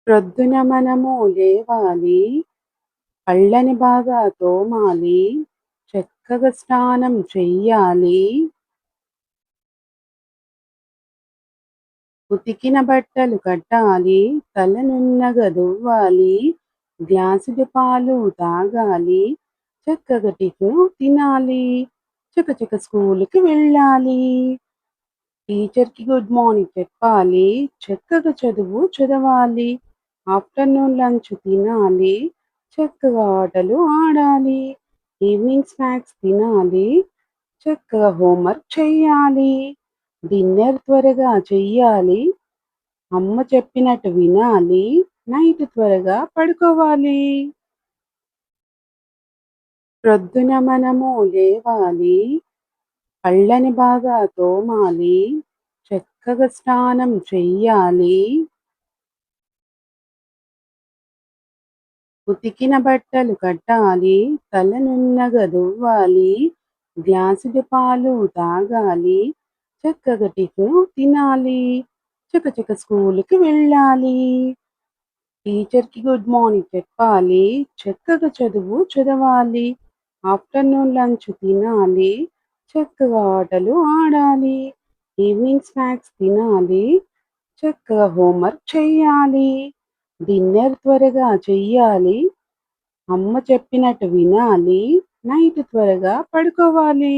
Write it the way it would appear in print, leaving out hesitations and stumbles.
ప్రొద్దున మనము లేవాలి, పళ్ళని బాగా తోమాలి, చక్కగా స్నానం చెయ్యాలి, ఉతికిన బట్టలు కట్టాలి, తలనున్నగ దువ్వాలి, గ్లాసుడు పాలు తాగాలి, చక్కగా టిఫిను తినాలి, చకచక స్కూలుకి వెళ్ళాలి. టీచర్‌కి గుడ్ మార్నింగ్ చెప్పాలి. చక్కగా చదువు చదవాలి. ఆఫ్టర్‌నూన్ లంచ్ తినాలి. చక్కగా ఆటలు ఆడాలి. ఈవినింగ్ స్నాక్స్ తినాలి. చక్కగా హోంవర్క్ చెయ్యాలి. డిన్నర్ త్వరగా చెయ్యాలి. అమ్మ చెప్పినట్టు వినాలి. నైట్ త్వరగా పడుకోవాలి. ప్రొద్దున మనము లేవాలి. పళ్ళని బాగా తోమాలి. చక్కగా స్నానం చెయ్యాలి. ఉతికిన బట్టలు కట్టాలి. తలనున్నగ దువ్వాలి. గ్లాసుడు పాలు తాగాలి. చక్కగా టిఫిను తినాలి. చకచక స్కూలుకి వెళ్ళాలి. టీచర్‌కి గుడ్ మార్నింగ్ చెప్పాలి. చక్కగా చదువు చదవాలి. ఆఫ్టర్‌నూన్ లంచ్ తినాలి. చక్కగా ఆటలు ఆడాలి. ఈవినింగ్ స్నాక్స్ తినాలి. చక్కగా హోంవర్క్ చెయ్యాలి. డిన్నర్ త్వరగా చెయ్యాలి. అమ్మ చెప్పినట్టు వినాలి. నైట్ త్వరగా పడుకోవాలి.